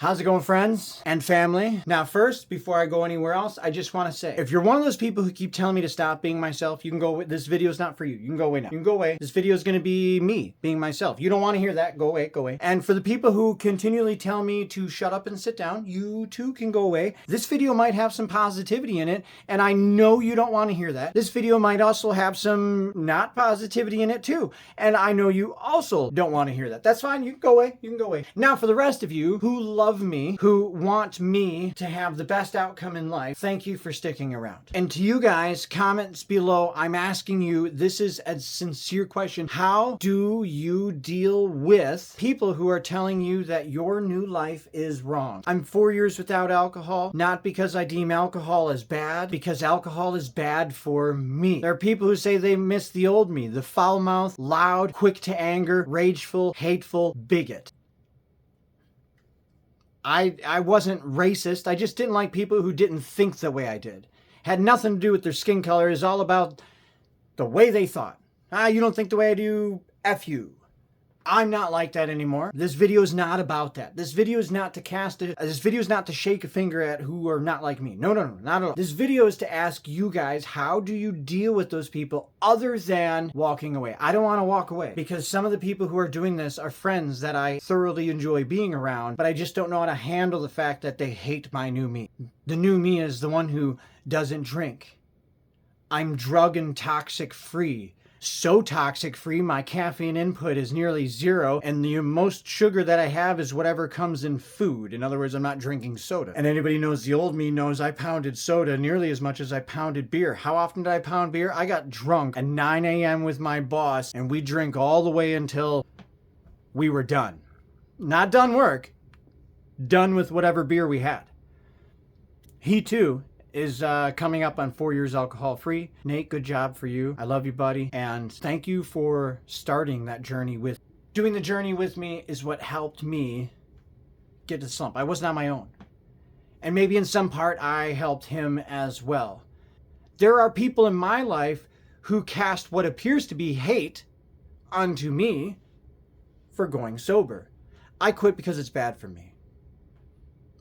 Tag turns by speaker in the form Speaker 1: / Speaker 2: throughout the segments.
Speaker 1: How's it going, friends and family? Now, first, before I go anywhere else, I just want to say, if you're one of those people who keep telling me to stop being myself, you can go away. This video is not for you. You can go away now. You can go away. This video is going to be me being myself. You don't want to hear that. Go away. Go away. And for the people who continually tell me to shut up and sit down, you too can go away. This video might have some positivity in it, and I know you don't want to hear that. This video might also have some not positivity in it too, and I know you also don't want to hear that. That's fine. You can go away. You can go away. Now, for the rest of you who love me, who want me to have the best outcome in life, thank you for sticking around. And to you guys, comments below, I'm asking you, this is a sincere question. How do you deal with people who are telling you that your new life is wrong? I'm 4 years without alcohol, not because I deem alcohol as bad, because alcohol is bad for me. There are people who say they miss the old me, the foul-mouthed, loud, quick to anger, rageful, hateful bigot. I wasn't racist. I just didn't like people who didn't think the way I did. Had nothing to do with their skin color. It's all about the way they thought. You don't think the way I do? F you. I'm not like that anymore. This video is not about that. This video is not to shake a finger at who are not like me. No, not at all. This video is to ask you guys, how do you deal with those people other than walking away? I don't want to walk away because some of the people who are doing this are friends that I thoroughly enjoy being around, but I just don't know how to handle the fact that they hate my new me. The new me is the one who doesn't drink. I'm drug and toxic free. So toxic free, my caffeine input is nearly zero, and the most sugar that I have is whatever comes in food. In other words, I'm not drinking soda. And anybody who knows the old me knows I pounded soda nearly as much as I pounded beer. How often did I pound beer? I got drunk at 9 a.m. with my boss, and we drank all the way until we were done. Not done work, done with whatever beer we had. He too is coming up on 4 years alcohol-free. Nate, good job for you. I love you, buddy. And thank you for starting that journey with... Doing the journey with me is what helped me get to the slump. I wasn't on my own. And maybe in some part, I helped him as well. There are people in my life who cast what appears to be hate onto me for going sober. I quit because it's bad for me.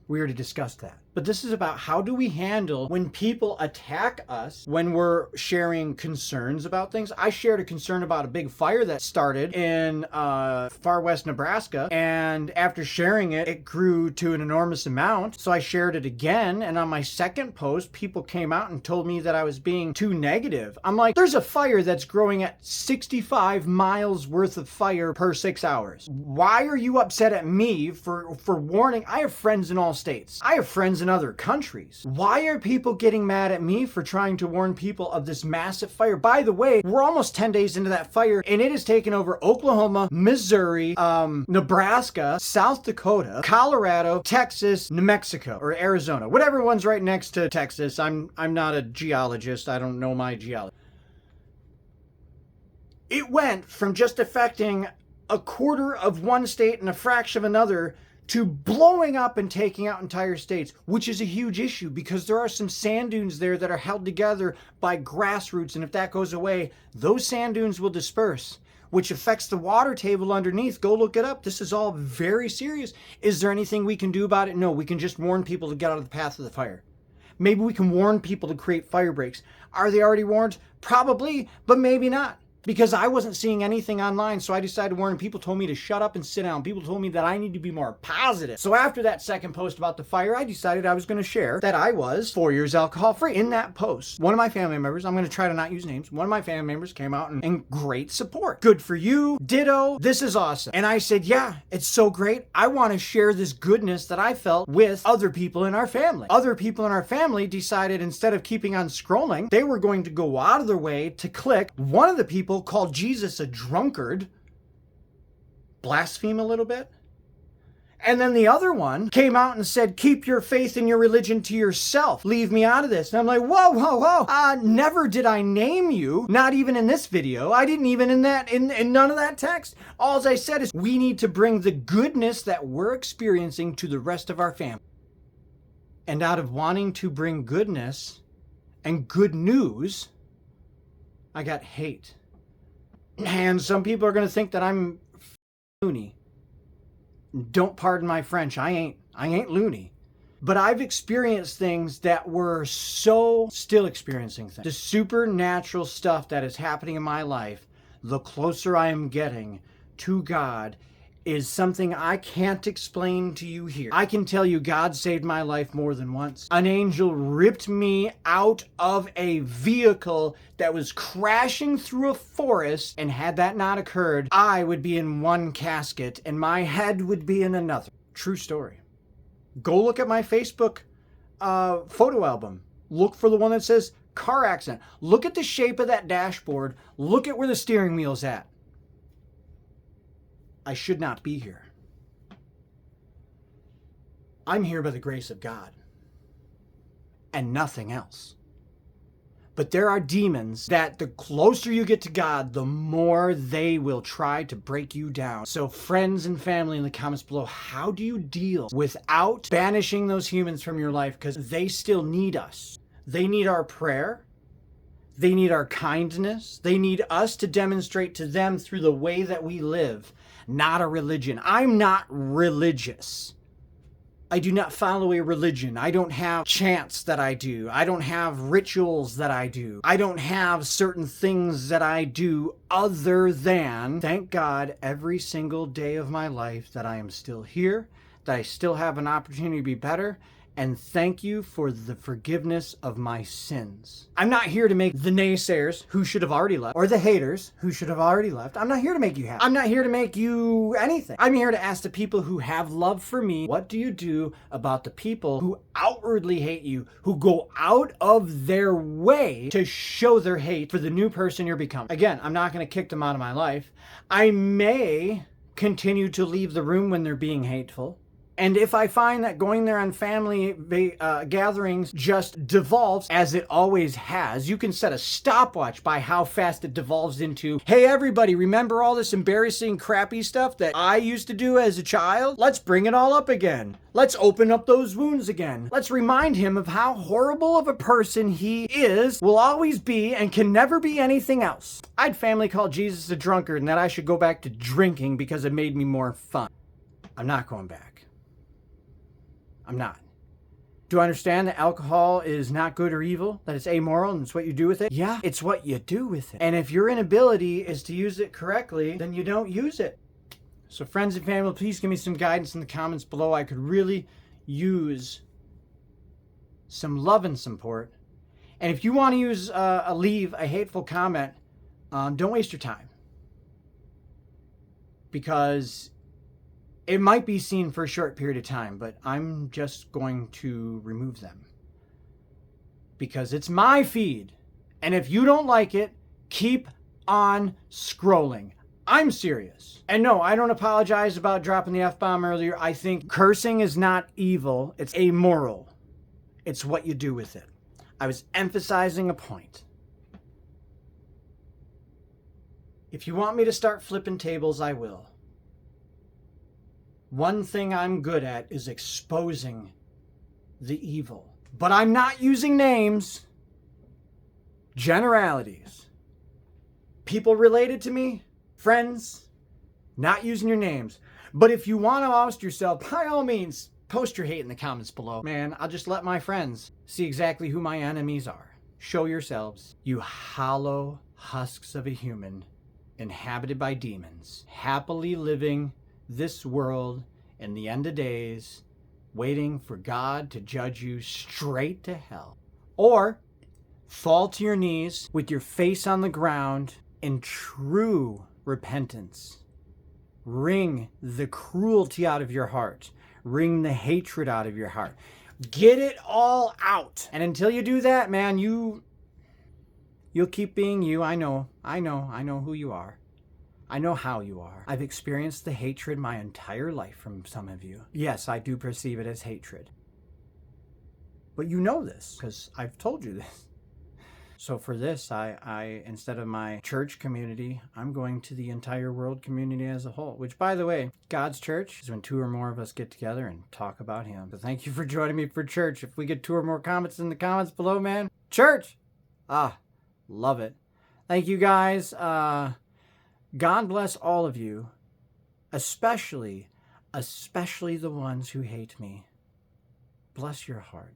Speaker 1: We already discussed that. But this is about how do we handle when people attack us when we're sharing concerns about things. I shared a concern about a big fire that started in far west Nebraska, and after sharing it, it grew to an enormous amount. So I shared it again, and on my second post, people came out and told me that I was being too negative. I'm like, there's a fire that's growing at 65 miles worth of fire per 6 hours. Why are you upset at me for warning? I have friends in all states. I have friends in other countries. Why are people getting mad at me for trying to warn people of this massive fire? By the way, we're almost 10 days into that fire, and it has taken over Oklahoma, Missouri, Nebraska, South Dakota, Colorado, Texas, New Mexico, or Arizona. Whatever one's right next to Texas. I'm not a geologist. I don't know my geology. It went from just affecting a quarter of one state and a fraction of another to blowing up and taking out entire states, which is a huge issue because there are some sand dunes there that are held together by grassroots, and if that goes away, those sand dunes will disperse, which affects the water table underneath. Go look it up. This is all very serious. Is there anything we can do about it? No, we can just warn people to get out of the path of the fire. Maybe we can warn people to create fire breaks. Are they already warned? Probably, but maybe not. Because I wasn't seeing anything online, so I decided to warn. People told me to shut up and sit down. People told me that I need to be more positive. So after that second post about the fire, I decided I was going to share that I was 4 years alcohol-free. In that post, one of my family members, I'm going to try to not use names, one of my family members came out and great support. Good for you. Ditto. This is awesome. And I said, yeah, it's so great. I want to share this goodness that I felt with other people in our family. Other people in our family decided instead of keeping on scrolling, they were going to go out of their way to click. One of the people called Jesus a drunkard, blaspheme a little bit. And then the other one came out and said, keep your faith and your religion to yourself. Leave me out of this. And I'm like, whoa. Never did I name you. Not even in this video. I didn't even in none of that text. All I said is we need to bring the goodness that we're experiencing to the rest of our family. And out of wanting to bring goodness and good news, I got hate. And some people are going to think that I'm loony. Don't pardon my French. I ain't. I ain't loony. But I've experienced things that were still experiencing things. The supernatural stuff that is happening in my life, the closer I am getting to God, is something I can't explain to you here. I can tell you God saved my life more than once. An angel ripped me out of a vehicle that was crashing through a forest, and had that not occurred, I would be in one casket and my head would be in another. True story. Go look at my Facebook photo album. Look for the one that says car accident. Look at the shape of that dashboard. Look at where the steering wheel's at. I should not be here. I'm here by the grace of God and nothing else. But there are demons that the closer you get to God, the more they will try to break you down. So friends and family in the comments below, how do you deal without banishing those humans from your life? Because they still need us. They need our prayer. They need our kindness. They need us to demonstrate to them through the way that we live, not a religion. I'm not religious. I do not follow a religion. I don't have chants that I do. I don't have rituals that I do. I don't have certain things that I do other than thank God every single day of my life that I am still here, that I still have an opportunity to be better, and thank you for the forgiveness of my sins. I'm not here to make the naysayers who should have already left, or the haters who should have already left. I'm not here to make you happy. I'm not here to make you anything. I'm here to ask the people who have love for me, what do you do about the people who outwardly hate you, who go out of their way to show their hate for the new person you're becoming? Again, I'm not going to kick them out of my life. I may continue to leave the room when they're being hateful. And if I find that going there on family gatherings just devolves, as it always has, you can set a stopwatch by how fast it devolves into, hey everybody, remember all this embarrassing, crappy stuff that I used to do as a child? Let's bring it all up again. Let's open up those wounds again. Let's remind him of how horrible of a person he is, will always be, and can never be anything else. I'd family call Jesus a drunkard and that I should go back to drinking because it made me more fun. I'm not going back. I'm not. Do I understand that alcohol is not good or evil? That it's amoral and it's what you do with it? Yeah, it's what you do with it. And if your inability is to use it correctly, then you don't use it. So friends and family, please give me some guidance in the comments below. I could really use some love and support. And if you want to leave a hateful comment, don't waste your time. Because it might be seen for a short period of time, but I'm just going to remove them. Because it's my feed. And if you don't like it, keep on scrolling. I'm serious. And no, I don't apologize about dropping the F-bomb earlier. I think cursing is not evil. It's amoral. It's what you do with it. I was emphasizing a point. If you want me to start flipping tables, I will. One thing I'm good at is exposing the evil. But I'm not using names, generalities. People related to me, friends, not using your names. But if you want to oust yourself, by all means, post your hate in the comments below. Man, I'll just let my friends see exactly who my enemies are. Show yourselves, you hollow husks of a human, inhabited by demons, happily living this world in the end of days, waiting for God to judge you straight to hell. Or fall to your knees with your face on the ground in true repentance. Wring the cruelty out of your heart. Wring the hatred out of your heart. Get it all out. And until you do that, man, you'll keep being you. I know who you are. I know how you are. I've experienced the hatred my entire life from some of you. Yes, I do perceive it as hatred. But you know this, because I've told you this. So for this, I instead of my church community, I'm going to the entire world community as a whole. Which, by the way, God's church is when 2 or more of us get together and talk about Him. So thank you for joining me for church. If we get 2 or more comments in the comments below, man, church! Love it. Thank you, guys. God bless all of you, especially the ones who hate me. bless your heart.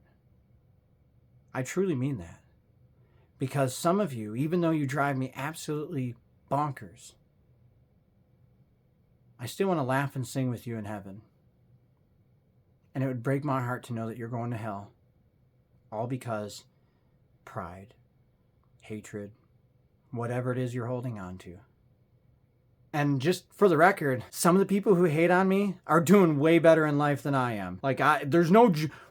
Speaker 1: I truly mean that. Because some of you, even though you drive me absolutely bonkers, I still want to laugh and sing with you in heaven. And it would break my heart to know that you're going to hell. All because pride, hatred, whatever it is you're holding on to. And just for the record, some of the people who hate on me are doing way better in life than I am. Like,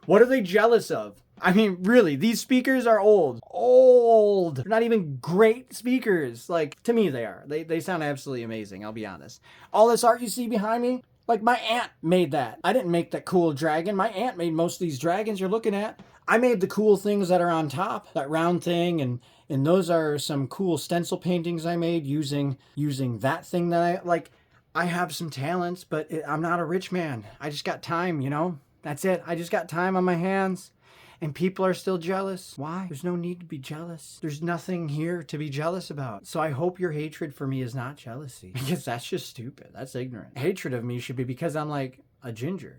Speaker 1: what are they jealous of? I mean, really, these speakers are old. Old! They're not even great speakers. Like, to me they are. They sound absolutely amazing, I'll be honest. All this art you see behind me, like my aunt made that. I didn't make that cool dragon. My aunt made most of these dragons you're looking at. I made the cool things that are on top, that round thing, and those are some cool stencil paintings I made using that thing that I have some talents, but I'm not a rich man. I just got time, you know? That's it. I just got time on my hands. And people are still jealous. Why? There's no need to be jealous. There's nothing here to be jealous about. So I hope your hatred for me is not jealousy. Because that's just stupid. That's ignorant. Hatred of me should be because I'm like a ginger.